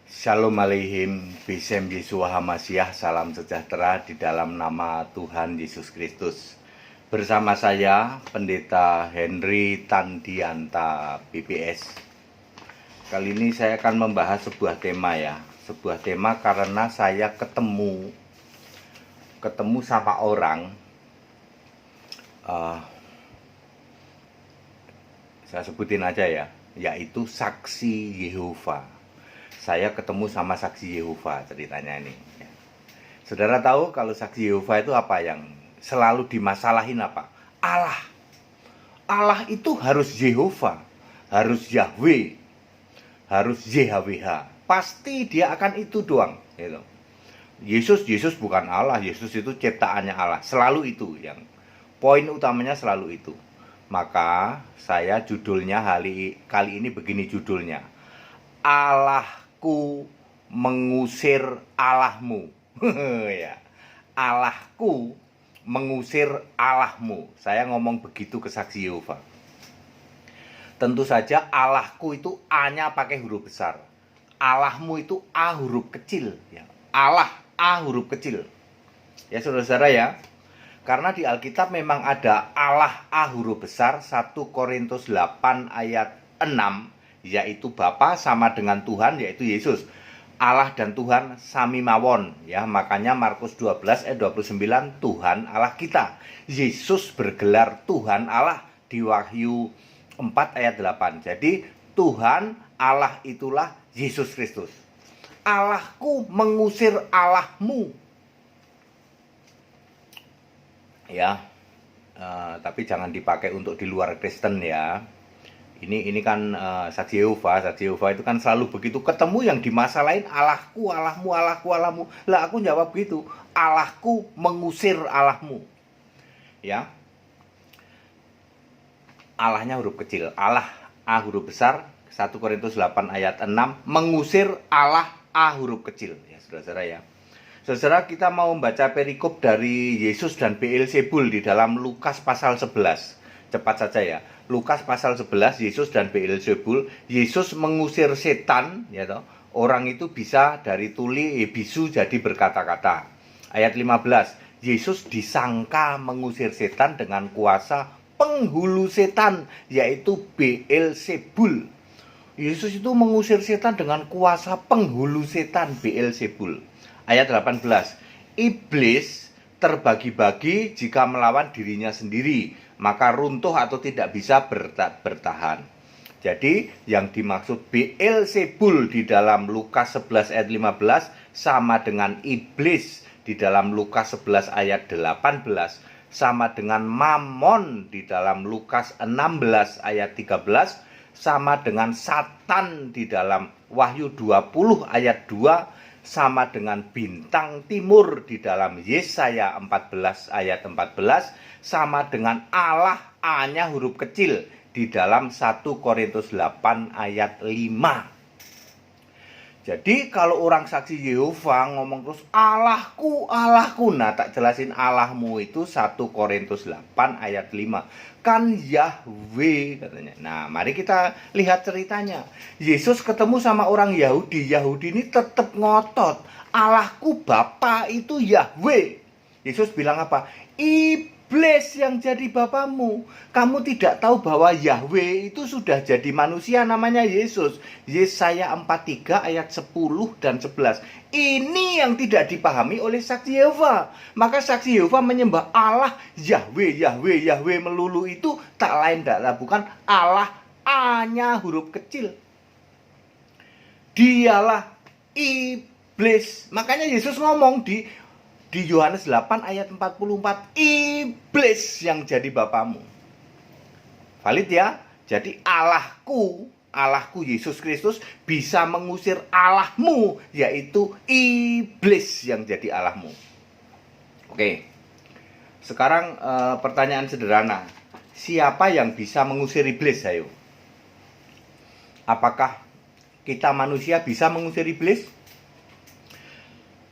Shalom aleihim, Bisem Yeshua Hamasyah, salam sejahtera di dalam nama Tuhan Yesus Kristus. Bersama saya, Pendeta Henry Tandianta, BPS. Kali ini saya akan membahas sebuah tema ya. Sebuah tema karena saya ketemu sama orang. Saya sebutin aja ya, yaitu saksi Yehova. Saya ketemu sama saksi Yehova ceritanya ini. Saudara tahu kalau saksi Yehova itu apa yang selalu dimasalahin apa? Allah. Allah itu harus Yehova, harus Yahweh, harus YHWH. Pasti dia akan itu doang. Gitu. Yesus bukan Allah, Yesus itu ciptaannya Allah. Selalu itu yang poin utamanya selalu itu. Maka saya judulnya kali ini begini judulnya. Allahku mengusir Allahmu. Ya. Allahku mengusir Allahmu. Saya ngomong begitu ke saksi Yehova. Tentu saja Allahku itu A-nya pakai huruf besar. Allahmu itu A huruf kecil ya. Allah A huruf kecil. Ya saudara-saudara ya. Karena di Alkitab memang ada Allah A huruf besar, 1 Korintus 8 ayat 6. Yaitu Bapa sama dengan Tuhan, yaitu Yesus. Allah dan Tuhan sami mawon ya, makanya Markus 12 ayat 29 Tuhan Allah kita. Yesus bergelar Tuhan Allah di Wahyu 4 ayat 8. Jadi Tuhan Allah itulah Yesus Kristus. Allahku mengusir Allahmu. Ya. Tapi jangan dipakai untuk di luar Kristen ya. Ini kan saksi Yehova itu kan selalu begitu, ketemu yang dimasalahin Allahku, Allahmu, Allahku, Allahmu. Lah aku jawab gitu, Allahku mengusir Allahmu. Ya. Allahnya huruf kecil, Allah A huruf besar, 1 Korintus 8 ayat 6, mengusir Allah A huruf kecil. Ya, saudara-saudara ya. Saudara, kita mau membaca perikop dari Yesus dan Beelzebul di dalam Lukas pasal 11. Cepat saja ya. Lukas pasal 11, Yesus dan Beelzebul. Yesus mengusir setan, ya toh. Orang itu bisa dari tuli bisu jadi berkata-kata. Ayat 15, Yesus disangka mengusir setan dengan kuasa penghulu setan, yaitu Beelzebul. Yesus itu mengusir setan dengan kuasa penghulu setan, Beelzebul. Ayat 18, iblis terbagi-bagi jika melawan dirinya sendiri, maka runtuh atau tidak bisa bertahan. Jadi yang dimaksud Beelzebul di dalam Lukas 11 ayat 15 sama dengan iblis di dalam Lukas 11 ayat 18, sama dengan Mammon di dalam Lukas 16 ayat 13, sama dengan Satan di dalam Wahyu 20 ayat 2, sama dengan bintang timur di dalam Yesaya 14 ayat 14, sama dengan Allah A-nya huruf kecil di dalam 1 Korintus 8 ayat 5. Jadi kalau orang saksi Yehova ngomong terus Allahku, Allahku, nah tak jelasin Allahmu itu 1 Korintus 8 ayat 5. Kan Yahweh katanya. Nah mari kita lihat ceritanya. Yesus ketemu sama orang Yahudi. Yahudi ini tetap ngotot, Allahku Bapa itu Yahweh. Yesus bilang apa? Iblis yang jadi bapamu. Kamu tidak tahu bahwa Yahweh itu sudah jadi manusia, namanya Yesus. Yesaya 43 ayat 10 dan 11. Ini yang tidak dipahami oleh saksi Yehova. Maka saksi Yehova menyembah Allah Yahweh melulu itu tak lain tak bukan Allah A-nya huruf kecil. Dialah iblis. Makanya Yesus ngomong di Yohanes 8 ayat 44, iblis yang jadi bapamu. Valid ya? Jadi Allahku Yesus Kristus bisa mengusir Allahmu, yaitu iblis yang jadi Allahmu. Oke. Sekarang pertanyaan sederhana. Siapa yang bisa mengusir iblis, ayo? Apakah kita manusia bisa mengusir iblis?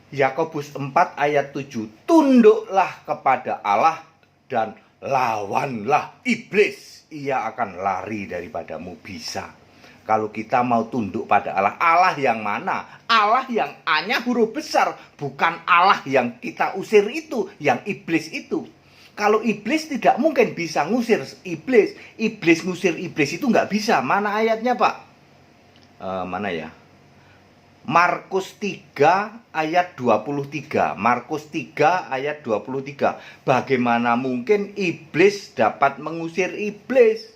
Yakobus 4 ayat 7, tunduklah kepada Allah dan lawanlah iblis, ia akan lari daripadamu. Bisa. Kalau kita mau tunduk pada Allah, Allah yang mana? Allah yang A-nya huruf besar, bukan Allah yang kita usir itu, yang iblis itu. Kalau iblis tidak mungkin bisa ngusir iblis. Iblis ngusir iblis itu nggak bisa. Mana ayatnya, Pak? Mana ya? Markus 3 ayat 23. Markus 3 ayat 23. Bagaimana mungkin iblis dapat mengusir iblis?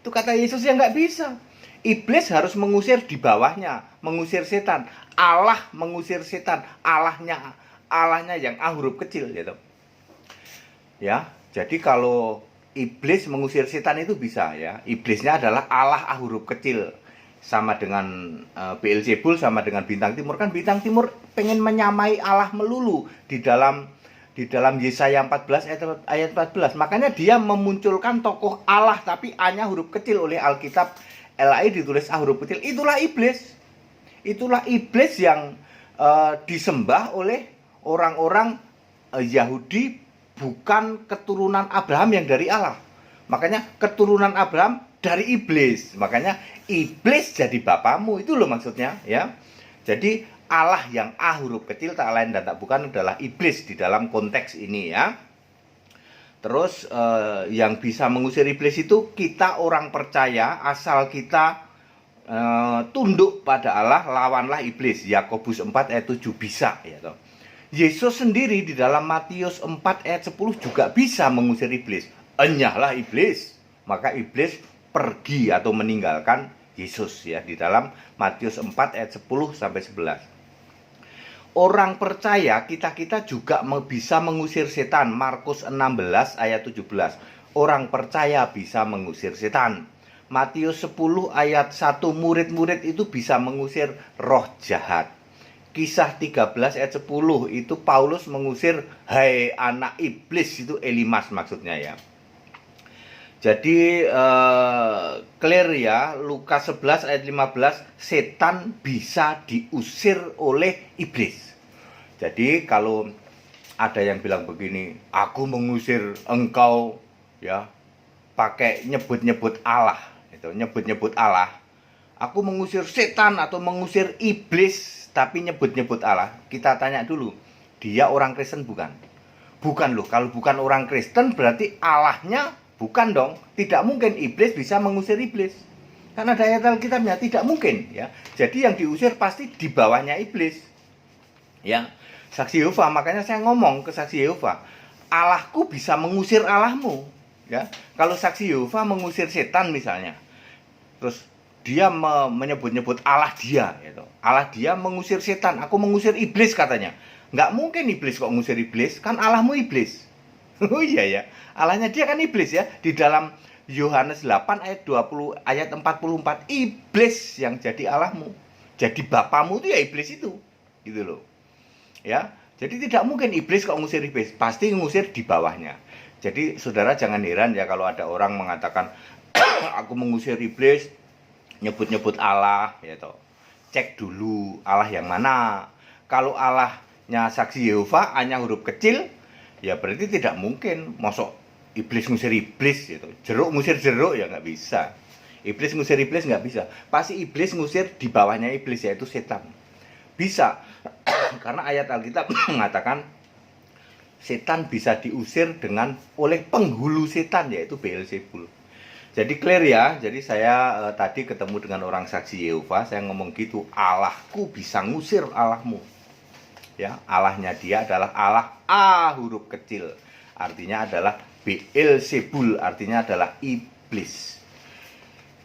Itu kata Yesus yang nggak bisa. Iblis harus mengusir di bawahnya, mengusir setan. Allah mengusir setan, Allahnya yang A huruf kecil gitu. Ya, jadi kalau iblis mengusir setan itu bisa ya. Iblisnya adalah Allah A huruf kecil. Sama dengan Beelzebul, sama dengan bintang timur. Kan bintang timur pengen menyamai Allah melulu di dalam Yesaya 14 ayat 14. Makanya dia memunculkan tokoh Allah tapi A-nya huruf kecil. Oleh Alkitab LAI ditulis A huruf kecil. Itulah iblis. Itulah iblis yang disembah oleh orang-orang Yahudi, bukan keturunan Abraham yang dari Allah. Makanya keturunan Abraham dari iblis. Makanya iblis jadi bapamu. Itu loh maksudnya ya. Jadi Allah yang A huruf kecil tak lain dan tak bukan adalah iblis di dalam konteks ini ya. Terus yang bisa mengusir iblis itu kita orang percaya, asal kita tunduk pada Allah, lawanlah iblis. Yakobus 4 ayat 7 bisa ya toh. Yesus sendiri di dalam Matius 4 ayat 10 juga bisa mengusir iblis. Enyahlah iblis, maka iblis pergi atau meninggalkan Yesus ya, di dalam Matius 4 ayat 10 sampai 11. Orang percaya kita juga bisa mengusir setan. Markus 16 ayat 17. Orang percaya bisa mengusir setan. Matius 10 ayat 1, murid-murid itu bisa mengusir roh jahat. Kisah 13 ayat 10 itu Paulus mengusir hai anak iblis, itu Elimas maksudnya ya. Jadi clear ya, Lukas 11 ayat 15, setan bisa diusir oleh iblis. Jadi kalau ada yang bilang begini, aku mengusir engkau ya pakai nyebut-nyebut Allah, itu nyebut-nyebut Allah. Aku mengusir setan atau mengusir iblis tapi nyebut-nyebut Allah. Kita tanya dulu, dia orang Kristen bukan? Bukan loh. Kalau bukan orang Kristen berarti Allahnya bukan dong. Tidak mungkin iblis bisa mengusir iblis. Karena ada ayat Alkitabnya, tidak mungkin ya. Jadi yang diusir pasti di bawahnya iblis. Ya. Saksi Yehova, makanya saya ngomong ke saksi Yehova, Allahku bisa mengusir Allahmu ya. Kalau saksi Yehova mengusir setan misalnya, terus dia menyebut-nyebut Allah dia gitu. Allah dia mengusir setan, aku mengusir iblis katanya. Nggak mungkin iblis kok mengusir iblis, kan Allahmu iblis. Oh iya ya, Allahnya dia kan iblis ya. Di dalam Yohanes 8 ayat 20 ayat 44, iblis yang jadi Allahmu. Jadi bapamu itu ya iblis itu. Gitu loh. Ya, jadi tidak mungkin iblis kok ngusir iblis, pasti ngusir di bawahnya. Jadi saudara jangan heran ya kalau ada orang mengatakan aku mengusir iblis, nyebut-nyebut Allah ya toh. Cek dulu Allah yang mana. Kalau Allahnya saksi Yehova hanya huruf kecil, ya berarti tidak mungkin mosok iblis ngusir iblis gitu. Jeruk ngusir jeruk ya nggak bisa. Iblis ngusir iblis nggak bisa. Pasti iblis ngusir di bawahnya iblis, yaitu setan. Bisa, karena ayat Alkitab mengatakan setan bisa diusir oleh penghulu setan, yaitu Beelzebul. Jadi clear ya. Jadi saya tadi ketemu dengan orang saksi Yehova, saya ngomong gitu, Allahku bisa ngusir Allahmu. Ya, Allahnya dia adalah Allah A huruf kecil. Artinya adalah Beelzebul, artinya adalah iblis.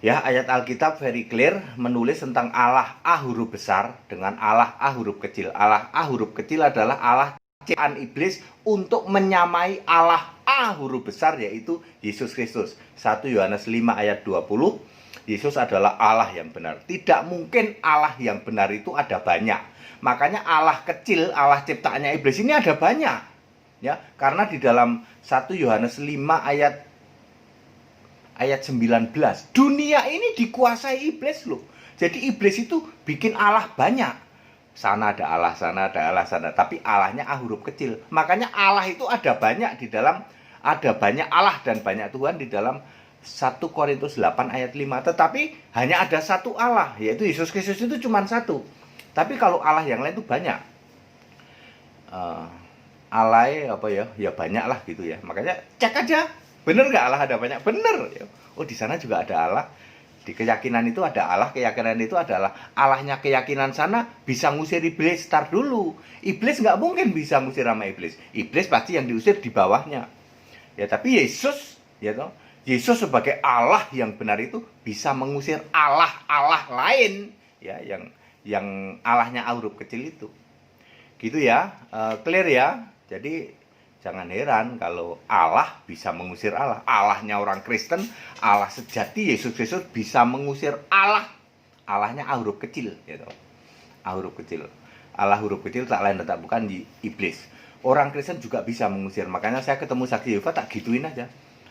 Ya, ayat Alkitab very clear menulis tentang Allah A huruf besar dengan Allah A huruf kecil. Allah A huruf kecil adalah Allah ciptaan iblis untuk menyamai Allah A huruf besar, yaitu Yesus Kristus. 1 Yohanes 5 ayat 20, Yesus adalah Allah yang benar. Tidak mungkin Allah yang benar itu ada banyak. Makanya Allah kecil, Allah ciptaannya iblis ini ada banyak. Ya, karena di dalam 1 Yohanes 5 ayat 19, dunia ini dikuasai iblis loh. Jadi iblis itu bikin Allah banyak. Sana ada Allah, sana ada Allah, sana. Tapi Allahnya A huruf kecil. Makanya Allah itu ada banyak di dalam, ada banyak Allah dan banyak Tuhan di dalam 1 Korintus 8 ayat 5. Tetapi hanya ada satu Allah, yaitu Yesus Kristus itu cuma satu. Tapi kalau Allah yang lain itu banyak. Allah apa ya? Ya banyak lah gitu ya. Makanya cek aja. Bener nggak Allah ada banyak? Bener. Oh di sana juga ada Allah. Di keyakinan itu ada Allah. Keyakinan itu adalah Allahnya keyakinan sana bisa ngusir iblis. Start dulu. Iblis nggak mungkin bisa ngusir sama iblis. Iblis pasti yang diusir di bawahnya. Ya tapi Yesus, ya toh. Yesus sebagai Allah yang benar itu bisa mengusir Allah lain, ya yang Allahnya A huruf kecil itu. Gitu ya, clear ya. Jadi jangan heran kalau Allah bisa mengusir Allah. Allahnya orang Kristen, Allah sejati Yesus Kristus bisa mengusir Allahnya A huruf kecil, gitu. A huruf kecil. Allah huruf kecil tak lain tak bukan di iblis. Orang Kristen juga bisa mengusir. Makanya saya ketemu saksi Yehova tak gituin aja.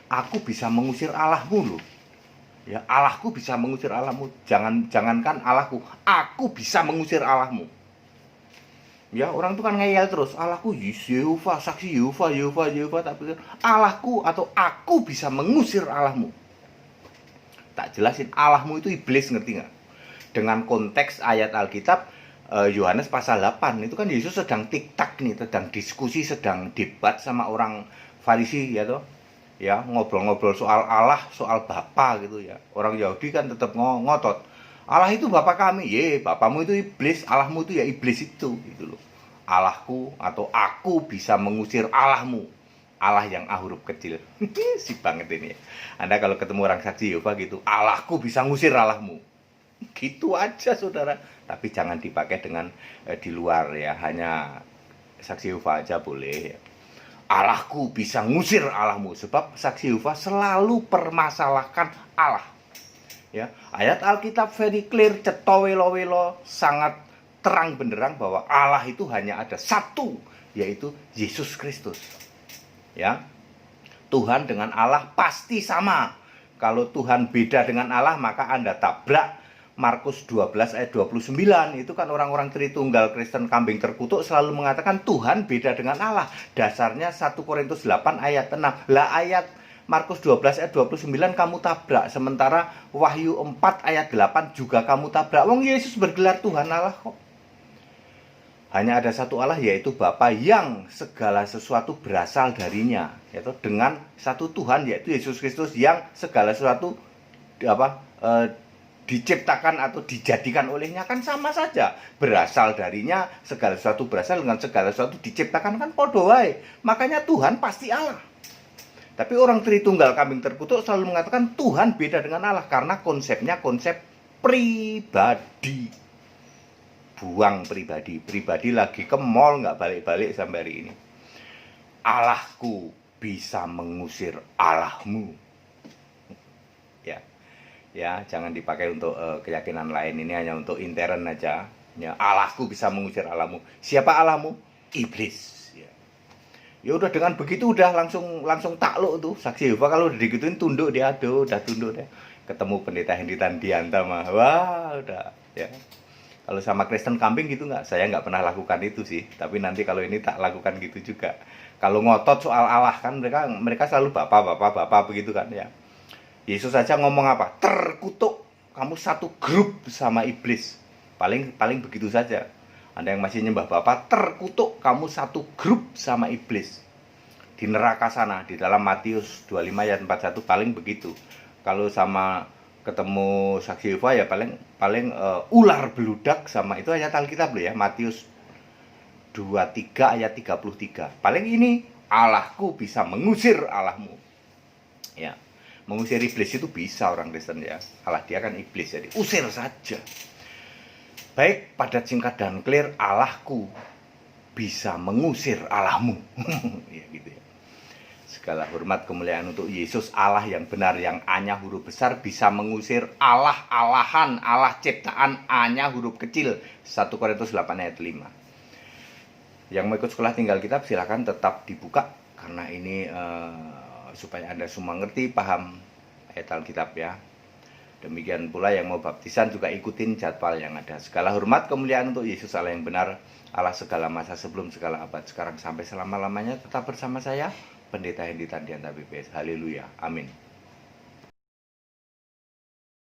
Aku bisa mengusir Allahmu loh. Ya, Allahku bisa mengusir Allahmu. Jangankan Allahku, aku bisa mengusir Allahmu. Ya, orang itu kan ngeyel terus. Allahku Yehova, saksi Yehova, tak pikir Allahku atau aku bisa mengusir Allahmu. Tak jelasin Allahmu itu iblis, ngerti nggak? Dengan konteks ayat Alkitab Yohanes pasal 8 itu kan Yesus sedang tik-tak nih, sedang diskusi, sedang debat sama orang Farisi ya toh. Ya, ngobrol-ngobrol soal Allah, soal Bapa gitu ya. Orang Yahudi kan tetap ngotot. Allah itu Bapa kami. Bapamu itu iblis, Allahmu itu ya iblis itu gitu loh. Allahku atau aku bisa mengusir Allahmu. Allah yang A huruf kecil. Si banget ini ya. Anda kalau ketemu orang saksi Yehova gitu, Allahku bisa ngusir Allahmu. Gitu aja saudara. Tapi jangan dipakai dengan di luar ya. Hanya saksi Yehova aja boleh ya. Allahku bisa ngusir Allahmu. Sebab saksi Yehova selalu permasalahkan Allah. Ya, ayat Alkitab very clear, cetowelo-welo, sangat terang benderang bahwa Allah itu hanya ada satu, yaitu Yesus Kristus. Ya, Tuhan dengan Allah pasti sama. Kalau Tuhan beda dengan Allah, maka Anda tabrak Markus 12 ayat 29. Itu kan orang-orang Tritunggal Kristen kambing terkutuk selalu mengatakan Tuhan beda dengan Allah. Dasarnya 1 Korintus 8 ayat 6. Lah ayat Markus 12 ayat 29 kamu tabrak. Sementara Wahyu 4 ayat 8 juga kamu tabrak. Wong Yesus bergelar Tuhan Allah kok. Hanya ada satu Allah, yaitu Bapa yang segala sesuatu berasal darinya. Yaitu dengan satu Tuhan, yaitu Yesus Kristus yang segala sesuatu diciptakan atau dijadikan olehnya kan sama saja. Berasal darinya, segala sesuatu berasal dengan segala sesuatu diciptakan kan podo wae. Makanya Tuhan pasti Allah. Tapi orang Tritunggal kambing terkutuk selalu mengatakan Tuhan beda dengan Allah karena konsepnya konsep pribadi. Buang pribadi. Pribadi lagi ke mall nggak balik-balik sampai hari ini. Allahku bisa mengusir Allahmu. Ya, jangan dipakai untuk keyakinan lain. Ini hanya untuk intern aja. Ya, Allahku bisa mengusir Allahmu. Siapa Allahmu? Iblis. Ya udah, dengan begitu udah langsung takluk tuh. Saksi Yehova kalau udah digituin tunduk dia, udah tunduk deh. Ketemu pendeta Hendy Tandianta mah, wah udah ya. Kalau sama Kristen kambing gitu nggak? Saya nggak pernah lakukan itu sih. Tapi nanti kalau ini tak lakukan gitu juga. Kalau ngotot soal Allah kan mereka selalu bapak begitu kan ya. Yesus saja ngomong apa? Terkutuk, kamu satu grup sama iblis. Paling begitu saja. Anda yang masih nyembah Bapa, terkutuk, kamu satu grup sama iblis. Di neraka sana, di dalam Matius 25 ayat 41 paling begitu. Kalau sama ketemu saksi Yehova ya paling ular beludak sama itu ayat Alkitab loh ya, Matius 23 ayat 33. Paling ini Allahku bisa mengusir Allahmu. Ya. Mengusir iblis itu bisa orang Kristen ya. Allah dia kan iblis, jadi usir saja. Baik, padat, singkat dan clear, Allahku bisa mengusir Allahmu. Ya gitu ya. Segala hormat kemuliaan untuk Yesus, Allah yang benar, yang A-nya huruf besar bisa mengusir Allah-Allahan, Allah ciptaan A-nya huruf kecil. 1 Korintus 8 ayat 5. Yang mau ikut sekolah tinggal kitab silakan tetap dibuka karena ini supaya Anda semua ngerti, paham ayat Alkitab ya. Demikian pula yang mau baptisan juga ikutin jadwal yang ada. Segala hormat kemuliaan untuk Yesus Allah yang benar, Allah segala masa sebelum segala abad, sekarang sampai selama-lamanya. Tetap bersama saya, Pendeta Hendy Tandianta BPS. Haleluya, amin.